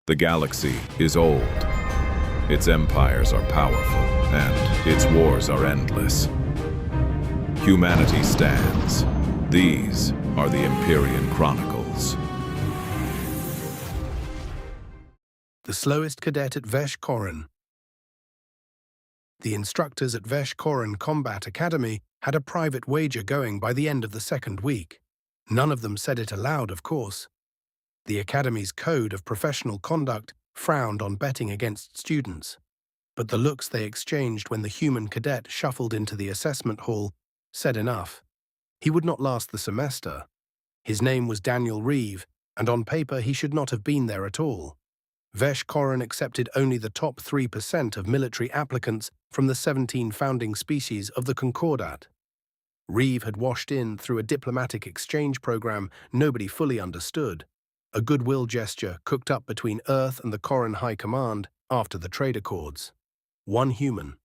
The galaxy is old, its empires are powerful, and its wars are endless. Humanity stands. These are the Empyrean Chronicles. The Slowest Cadet at Vesh Korren. The instructors at Vesh Korren Combat Academy had a private wager going by the end of the second week. None of them said it aloud, of course. The Academy's code of professional conduct frowned on betting against students, but the looks they exchanged when the human cadet shuffled into the assessment hall said enough. He would not last the semester. His name was Daniel Reeve, and on paper he should not have been there at all. Vesh Korren accepted only the top 3% of military applicants from the 17 founding species of the Concordat. Reeve had washed in through a diplomatic exchange program nobody fully understood, a goodwill gesture cooked up between Earth and the Korren High Command after the trade accords. One human,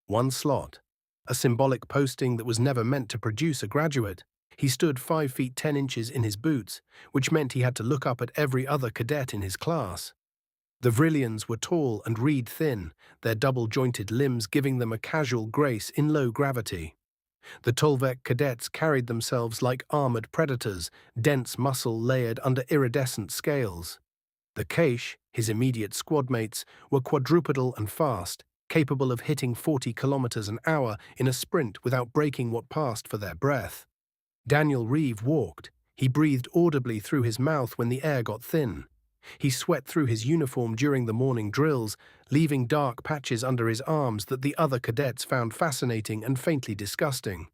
one slot, a symbolic posting that was never meant to produce a graduate. He stood 5 feet 10 inches in his boots, which meant he had to look up at every other cadet in his class. The Vrillians were tall and reed thin, their double-jointed limbs giving them a casual grace in low gravity. The Tolveks cadets carried themselves like armored predators, dense muscle layered under iridescent scales. The Khaesh, his immediate squad mates, were quadrupedal and fast, capable of hitting 40 kilometers an hour in a sprint without breaking what passed for their breath. Daniel Reeve walked. He breathed audibly through his mouth when the air got thin. He sweat through his uniform during the morning drills, leaving dark patches under his arms that the other cadets found fascinating and faintly disgusting.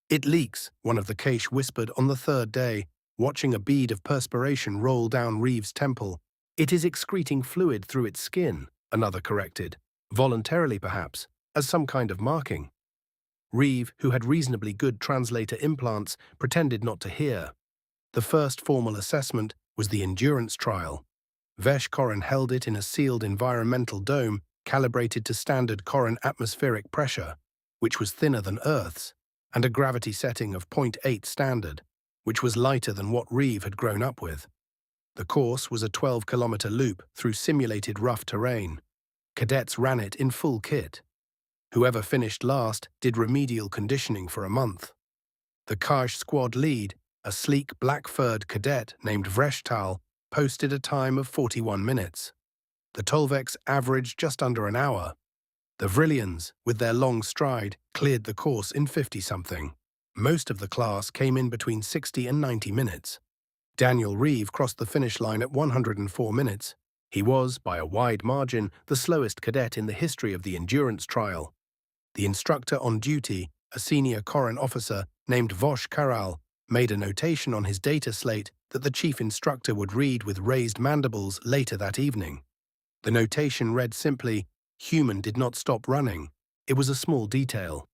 "It leaks," one of the Khaesh whispered on the third day, watching a bead of perspiration roll down Reeve's temple. "It is excreting fluid through its skin," another corrected, voluntarily perhaps, as some kind of marking. Reeve, who had reasonably good translator implants, pretended not to hear. The first formal assessment was the endurance trial. Vesh Korren held it in a sealed environmental dome calibrated to standard Korren atmospheric pressure, which was thinner than Earth's, and a gravity setting of 0.8 standard, which was lighter than what Reeve had grown up with. The course was a 12-kilometer loop through simulated rough terrain. Cadets ran it in full kit. Whoever finished last did remedial conditioning for a month. The Khaesh squad lead, a sleek black-furred cadet named Vrillians, posted a time of 41 minutes. The Tolveks averaged just under an hour. The Vrillians, with their long stride, cleared the course in 50-something. Most of the class came in between 60 and 90 minutes. Daniel Reeve crossed the finish line at 104 minutes. He was, by a wide margin, the slowest cadet in the history of the endurance trial. The instructor on duty, a senior Korren officer named Vesh Korren, made a notation on his data slate that the chief instructor would read with raised mandibles later that evening. The notation read simply, "Human did not stop running." It was a small detail.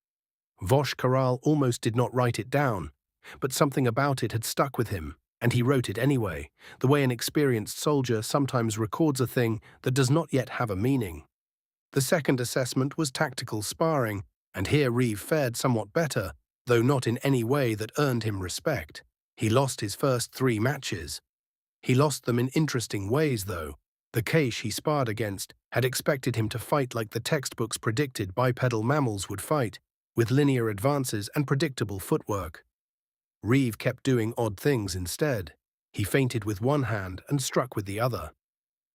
Vesh Korren almost did not write it down, but something about it had stuck with him, and he wrote it anyway, the way an experienced soldier sometimes records a thing that does not yet have a meaning. The second assessment was tactical sparring, and here Reeve fared somewhat better, though not in any way that earned him respect. He lost his first 3 matches. He lost them in interesting ways, though. The Khaesh he sparred against had expected him to fight like the textbooks predicted bipedal mammals would fight, with linear advances and predictable footwork. Reeve kept doing odd things instead. He feinted with one hand and struck with the other.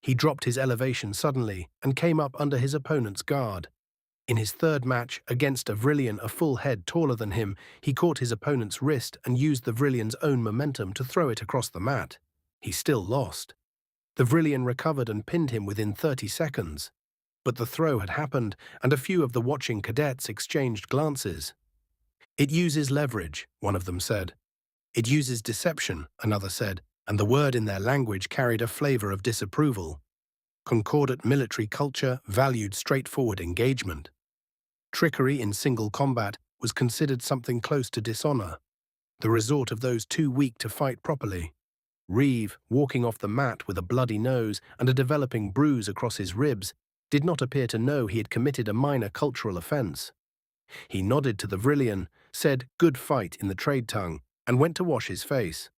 He dropped his elevation suddenly and came up under his opponent's guard. In his third match against a Vrillian a full head taller than him, he caught his opponent's wrist and used the Vrillian's own momentum to throw it across the mat. He still lost. The Vrillian recovered and pinned him within 30 seconds. But the throw had happened, and a few of the watching cadets exchanged glances. "It uses leverage," one of them said. "It uses deception," another said, and the word in their language carried a flavor of disapproval. Concordat military culture valued straightforward engagement. Trickery in single combat was considered something close to dishonor, the resort of those too weak to fight properly. Reeve, walking off the mat with a bloody nose and a developing bruise across his ribs, did not appear to know he had committed a minor cultural offense. He nodded to the Vrillian, said "good fight" in the trade tongue, and went to wash his face.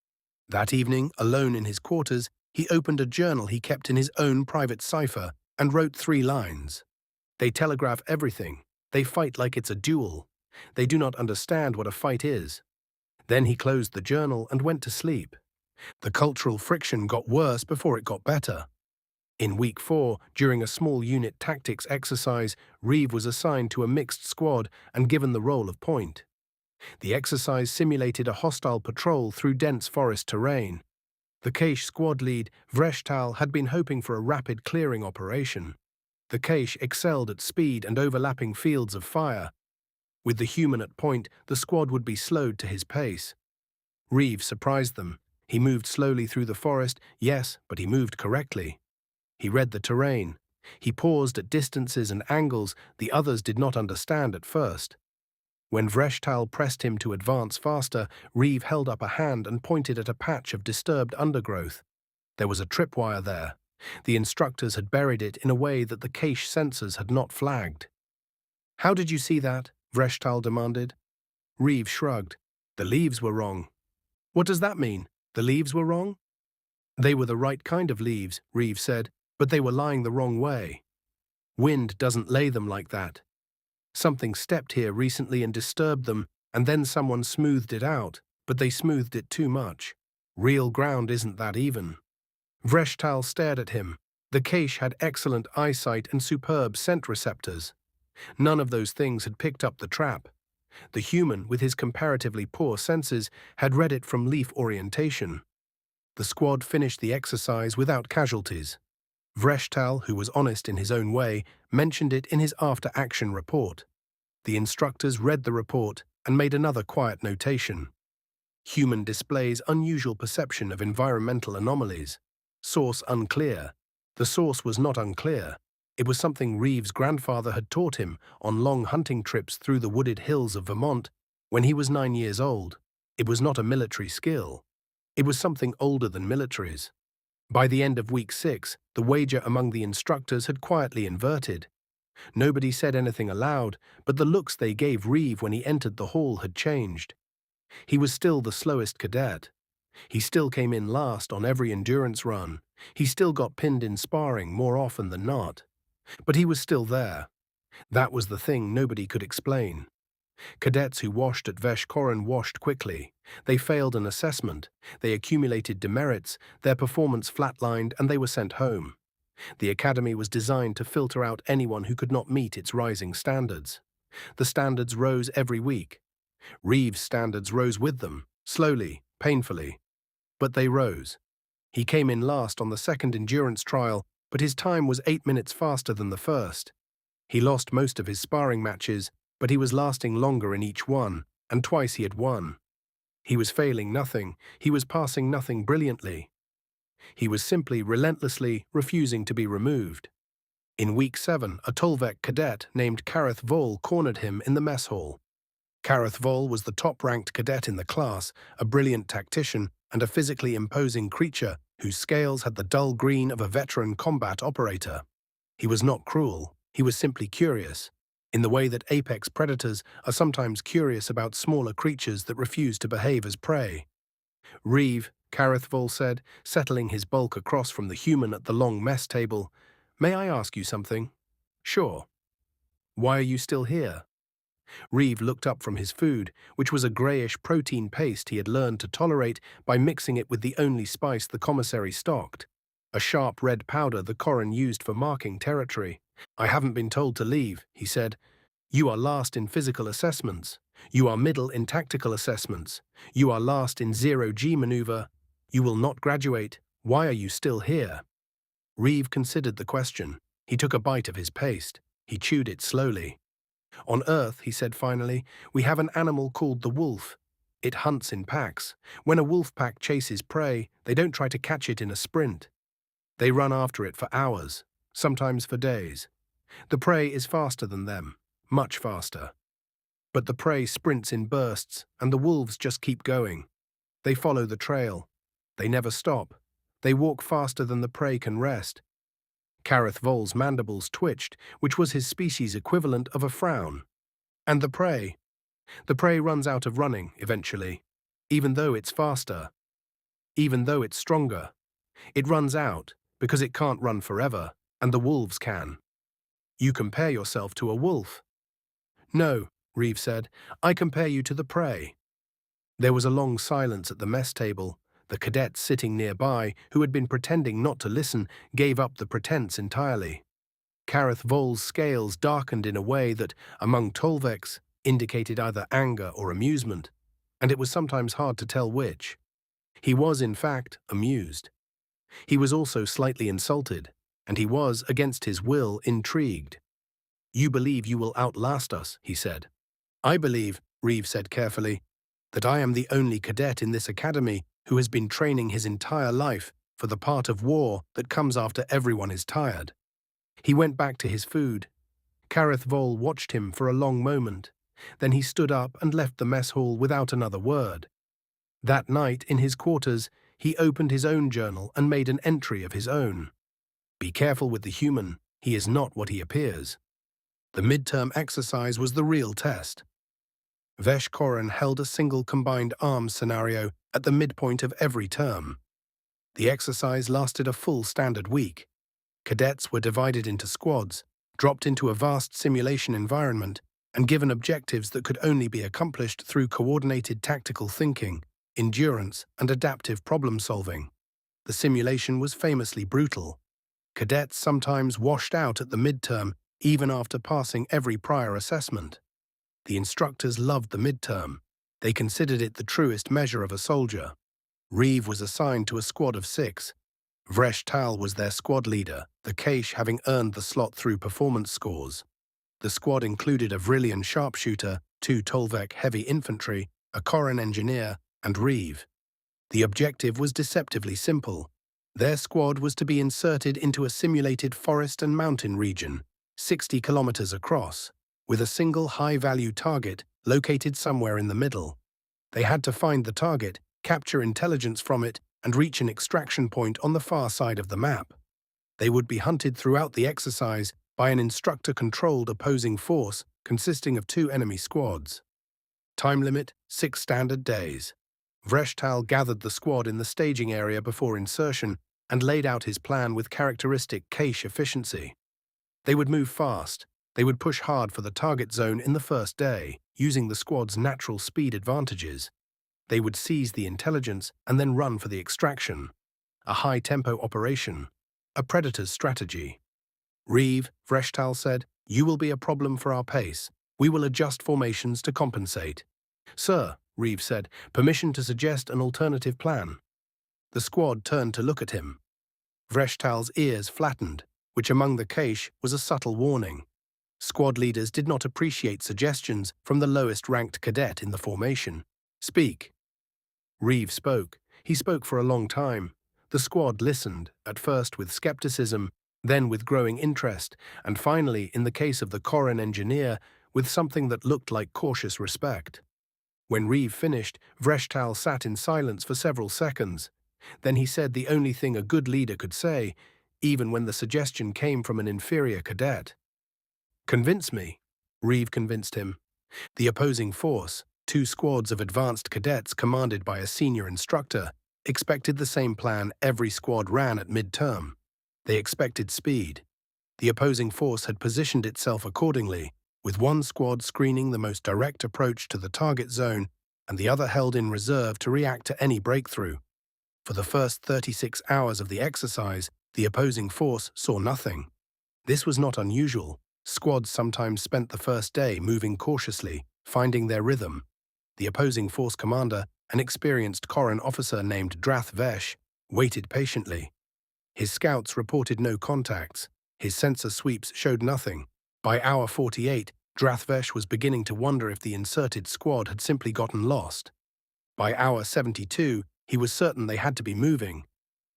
That evening, alone in his quarters, He opened a journal he kept in his own private cipher and wrote 3 lines. They telegraph everything. They fight like it's a duel. They do not understand what a fight is. Then he closed the journal and went to sleep. The cultural friction got worse before it got better. In week 4, during a small unit tactics exercise, Reeve was assigned to a mixed squad and given the role of point. The exercise simulated a hostile patrol through dense forest terrain. The Khaesh squad lead, Vesh had been hoping for a rapid clearing operation. The Khaesh excelled at speed and overlapping fields of fire. With the human at point, the squad would be slowed to his pace. Reeve surprised them. He moved slowly through the forest, yes, but he moved correctly. He read the terrain. He paused at distances and angles the others did not understand at first. When Vesh pressed him to advance faster, Reeve held up a hand and pointed at a patch of disturbed undergrowth. There was a tripwire there. The instructors had buried it in a way that the Khaesh sensors had not flagged. "How did you see that?" Vesh demanded. Reeve shrugged. "The leaves were wrong." "What does that mean? The leaves were wrong?" "They were the right kind of leaves," Reeve said, "but they were lying the wrong way. Wind doesn't lay them like that. Something stepped here recently and disturbed them, and then someone smoothed it out, but they smoothed it too much. Real ground isn't that even." Vesh stared at him. The Khaesh had excellent eyesight and superb scent receptors. None of those things had picked up the trap. The human, with his comparatively poor senses, had read it from leaf orientation. The squad finished the exercise without casualties. Vesh, who was honest in his own way, mentioned it in his after-action report. The instructors read the report and made another quiet notation. Human displays unusual perception of environmental anomalies. Source unclear. The source was not unclear. It was something Reeve's grandfather had taught him on long hunting trips through the wooded hills of Vermont when he was 9 years old. It was not a military skill. It was something older than militaries. By the end of week 6, the wager among the instructors had quietly inverted. Nobody said anything aloud, but the looks they gave Reeve when he entered the hall had changed. He was still the slowest cadet. He still came in last on every endurance run. He still got pinned in sparring more often than not. But he was still there. That was the thing nobody could explain. Cadets who washed at Vesh Korren washed quickly. They failed an assessment. They accumulated demerits, their performance flatlined, and they were sent home. The academy was designed to filter out anyone who could not meet its rising standards. The standards rose every week. Reeve's standards rose with them, slowly, painfully. But they rose. He came in last on the second endurance trial, but his time was 8 minutes faster than the first. He lost most of his sparring matches, but he was lasting longer in each one, and twice he had won. He was failing nothing. He was passing nothing brilliantly. He was simply relentlessly refusing to be removed. In week 7, a Tolvek cadet named Khaesh Vol cornered him in the mess hall. Khaesh Vol was the top-ranked cadet in the class, a brilliant tactician and a physically imposing creature whose scales had the dull green of a veteran combat operator. He was not cruel. He was simply curious, in the way that apex predators are sometimes curious about smaller creatures that refuse to behave as prey. "Reeve," Khaesh Vol said, settling his bulk across from the human at the long mess table, "may I ask you something?" "Sure." "Why are you still here?" Reeve looked up from his food, which was a greyish protein paste he had learned to tolerate by mixing it with the only spice the commissary stocked, a sharp red powder the Korren used for marking territory. "I haven't been told to leave," he said. "You are last in physical assessments. You are middle in tactical assessments. You are last in zero-G maneuver. You will not graduate. Why are you still here?" Reeve considered the question. He took a bite of his paste. He chewed it slowly. "On Earth," he said finally, "we have an animal called the wolf. It hunts in packs. When a wolf pack chases prey, they don't try to catch it in a sprint. They run after it for hours, sometimes for days. The prey is faster than them, much faster. But the prey sprints in bursts, and the wolves just keep going. They follow the trail. They never stop. They walk faster than the prey can rest." Khaesh Vol's mandibles twitched, which was his species equivalent of a frown. "And the prey? The prey runs out of running, eventually, even though it's faster, even though it's stronger. It runs out because it can't run forever, and the wolves can. You compare yourself to a wolf. No, Reeve said, I compare you to the prey. There was a long silence at the mess table. The cadets sitting nearby, who had been pretending not to listen, gave up the pretense entirely. Kareth Vol's scales darkened in a way that, among Tolveks, indicated either anger or amusement, and it was sometimes hard to tell which. He was, in fact, amused. He was also slightly insulted, and he was, against his will, intrigued. You believe you will outlast us, he said. I believe, Reeve said carefully, that I am the only cadet in this academy who has been training his entire life for the part of war that comes after everyone is tired. He went back to his food. Kareth Vol watched him for a long moment. Then he stood up and left the mess hall without another word. That night, in his quarters, he opened his own journal and made an entry of his own. Be careful with the human, he is not what he appears. The midterm exercise was the real test. Vesh Korren held a single combined arms scenario at the midpoint of every term. The exercise lasted a full standard week. Cadets were divided into squads, dropped into a vast simulation environment, and given objectives that could only be accomplished through coordinated tactical thinking, endurance, and adaptive problem-solving. The simulation was famously brutal. Cadets sometimes washed out at the midterm even after passing every prior assessment. The instructors loved the midterm. They considered it the truest measure of a soldier. Reeve was assigned to a squad of 6. Vesh Korren was their squad leader, the Khaesh having earned the slot through performance scores. The squad included a Vrillian sharpshooter, 2 Tolvek heavy infantry, a Korren engineer, and Reeve. The objective was deceptively simple. Their squad was to be inserted into a simulated forest and mountain region, 60 kilometers across, with a single high-value target located somewhere in the middle. They had to find the target, capture intelligence from it, and reach an extraction point on the far side of the map. They would be hunted throughout the exercise by an instructor-controlled opposing force consisting of 2 enemy squads. Time limit, 6 standard days. Vesh Korren gathered the squad in the staging area before insertion and laid out his plan with characteristic Khaesh efficiency. They would move fast. They would push hard for the target zone in the first day, using the squad's natural speed advantages. They would seize the intelligence and then run for the extraction. A high-tempo operation. A predator's strategy. Reeve, Vesh Korren said, you will be a problem for our pace. We will adjust formations to compensate. Sir, Reeve said, permission to suggest an alternative plan. The squad turned to look at him. Vesh Korren's ears flattened, which among the Khaesh was a subtle warning. Squad leaders did not appreciate suggestions from the lowest-ranked cadet in the formation. Speak. Reeve spoke. He spoke for a long time. The squad listened, at first with skepticism, then with growing interest, and finally, in the case of the Korren engineer, with something that looked like cautious respect. When Reeve finished, Vesh Korren sat in silence for several seconds. Then he said the only thing a good leader could say, even when the suggestion came from an inferior cadet. Convince me, Reeve convinced him. The opposing force, 2 squads of advanced cadets commanded by a senior instructor, expected the same plan every squad ran at midterm. They expected speed. The opposing force had positioned itself accordingly, with one squad screening the most direct approach to the target zone and the other held in reserve to react to any breakthrough. For the first 36 hours of the exercise, the opposing force saw nothing. This was not unusual. Squads sometimes spent the first day moving cautiously, finding their rhythm. The opposing force commander, an experienced Korren officer named Vesh, waited patiently. His scouts reported no contacts. His sensor sweeps showed nothing. By hour 48, Vesh was beginning to wonder if the inserted squad had simply gotten lost. By hour 72, he was certain they had to be moving.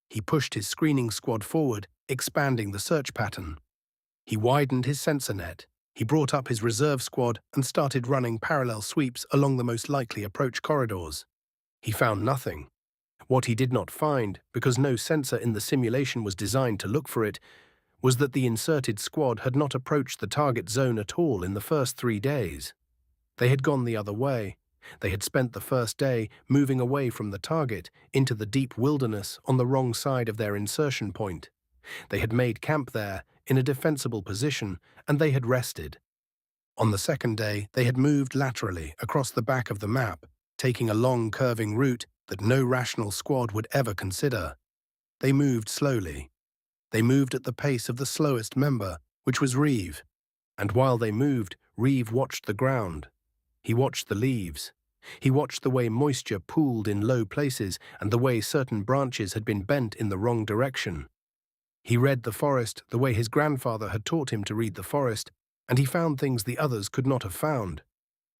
He pushed his screening squad forward, expanding the search pattern. He widened his sensor net. He brought up his reserve squad and started running parallel sweeps along the most likely approach corridors. He found nothing. What he did not find, because no sensor in the simulation was designed to look for it, was that the inserted squad had not approached the target zone at all in the first 3 days. They had gone the other way. They had spent the first day moving away from the target into the deep wilderness on the wrong side of their insertion point. They had made camp there in a defensible position, and they had rested. On the second day, they had moved laterally across the back of the map, taking a long curving route that no rational squad would ever consider. They moved slowly. They moved at the pace of the slowest member, which was Reeve. And while they moved, Reeve watched the ground. He watched the leaves. He watched the way moisture pooled in low places and the way certain branches had been bent in the wrong direction. He read the forest the way his grandfather had taught him to read the forest, and he found things the others could not have found.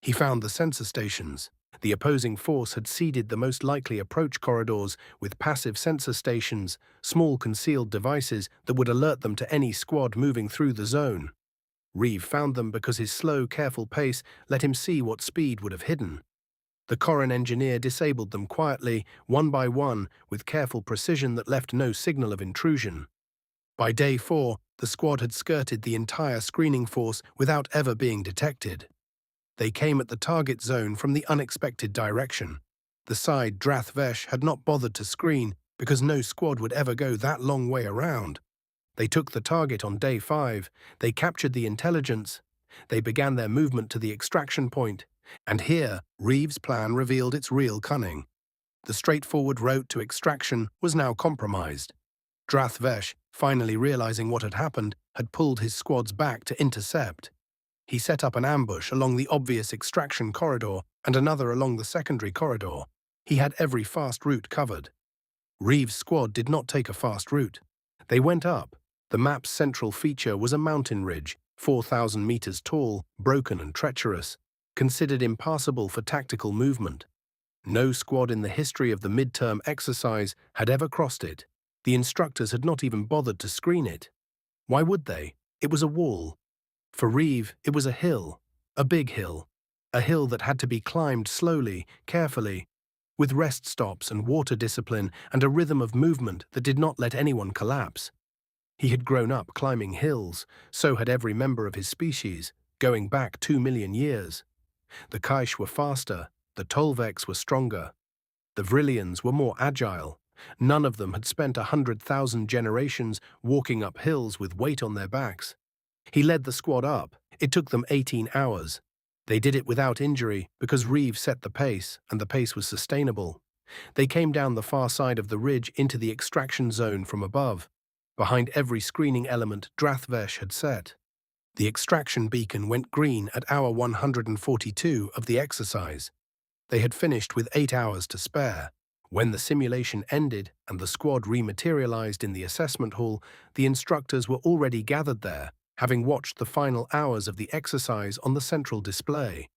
He found the sensor stations. The opposing force had seeded the most likely approach corridors with passive sensor stations, small concealed devices that would alert them to any squad moving through the zone. Reeve found them because his slow, careful pace let him see what speed would have hidden. The Korren engineer disabled them quietly, one by one, with careful precision that left no signal of intrusion. By day 4, the squad had skirted the entire screening force without ever being detected. They came at the target zone from the unexpected direction. The side Drath Vesh had not bothered to screen because no squad would ever go that long way around. They took the target on day 5, they captured the intelligence, they began their movement to the extraction point, and here Reeve's plan revealed its real cunning. The straightforward route to extraction was now compromised. Drath Vesh, finally realizing what had happened, had pulled his squads back to intercept. He set up an ambush along the obvious extraction corridor and another along the secondary corridor. He had every fast route covered. Reeve's squad did not take a fast route. They went up. The map's central feature was a mountain ridge, 4,000 meters tall, broken and treacherous, considered impassable for tactical movement. No squad in the history of the midterm exercise had ever crossed it. The instructors had not even bothered to screen it. Why would they? It was a wall. For Reeve, it was a hill, a big hill, a hill that had to be climbed slowly, carefully, with rest stops and water discipline and a rhythm of movement that did not let anyone collapse. He had grown up climbing hills, so had every member of his species, going back 2 million years. The Khaesh were faster, the Tolveks were stronger. The Vrillians were more agile. None of them had spent 100,000 generations walking up hills with weight on their backs. He led the squad up. It took them 18 hours. They did it without injury because Reeve set the pace, and the pace was sustainable. They came down the far side of the ridge into the extraction zone from above, behind every screening element Drath Vesh had set. The extraction beacon went green at hour 142 of the exercise. They had finished with 8 hours to spare. When the simulation ended and the squad rematerialized in the assessment hall, the instructors were already gathered there, having watched the final hours of the exercise on the central display.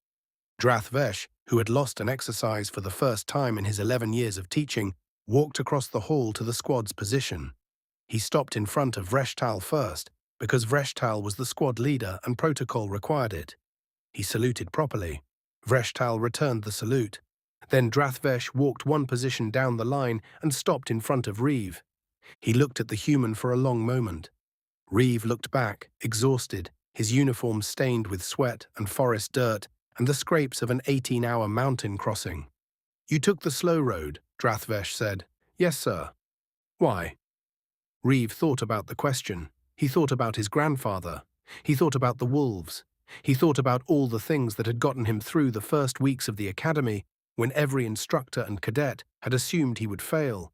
Drath Vesh, who had lost an exercise for the first time in his 11 years of teaching, walked across the hall to the squad's position. He stopped in front of Vreshtal first, because Vreshtal was the squad leader and protocol required it. He saluted properly. Vreshtal returned the salute. Then Drath Vesh walked one position down the line and stopped in front of Reeve. He looked at the human for a long moment. Reeve looked back, exhausted, his uniform stained with sweat and forest dirt and the scrapes of an 18-hour mountain crossing. "You took the slow road," Drath Vesh said. "Yes, sir." "Why?" Reeve thought about the question. He thought about his grandfather. He thought about the wolves. He thought about all the things that had gotten him through the first weeks of the academy, when every instructor and cadet had assumed he would fail,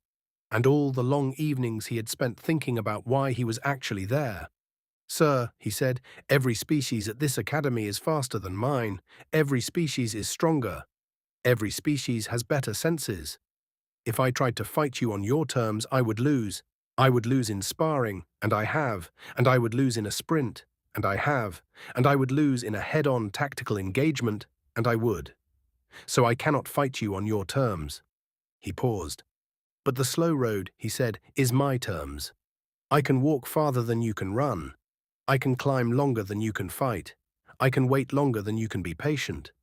and all the long evenings he had spent thinking about why he was actually there. "Sir," he said, "every species at this academy is faster than mine. Every species is stronger. Every species has better senses. If I tried to fight you on your terms, I would lose. I would lose in sparring, and I have, and I would lose in a sprint, and I have, and I would lose in a head-on tactical engagement, and I would. So I cannot fight you on your terms." He paused. "But the slow road," he said, "is my terms. I can walk farther than you can run. I can climb longer than you can fight. I can wait longer than you can be patient.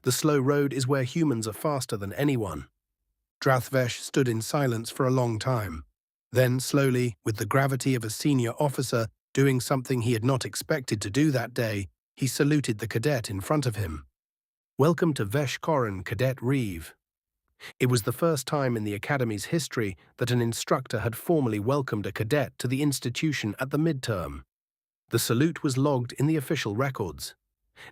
The slow road is where humans are faster than anyone." Drath Vesh stood in silence for a long time. Then, slowly, with the gravity of a senior officer doing something he had not expected to do that day, he saluted the cadet in front of him. Welcome to Vesh Korren Cadet Reeve. It was the first time in the Academy's history that an instructor had formally welcomed a cadet to the institution at the midterm. The salute was logged in the official records.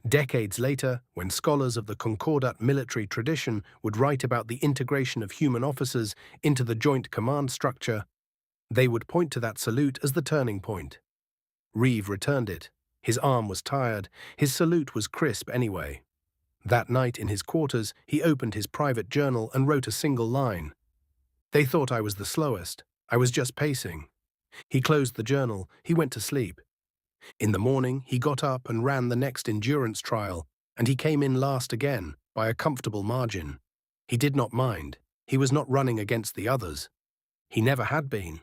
Decades later, when scholars of the Concordat military tradition would write about the integration of human officers into the joint command structure, they would point to that salute as the turning point. Reeve returned it. His arm was tired. His salute was crisp anyway. That night in his quarters, he opened his private journal and wrote a single line. They thought I was the slowest. I was just pacing. He closed the journal. He went to sleep. In the morning, he got up and ran the next endurance trial, and he came in last again, by a comfortable margin. He did not mind. He was not running against the others. He never had been.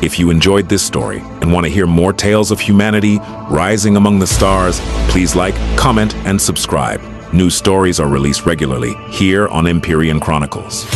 If you enjoyed this story and want to hear more tales of humanity rising among the stars, please like, comment, and subscribe. New stories are released regularly here on Empyrean Chronicles.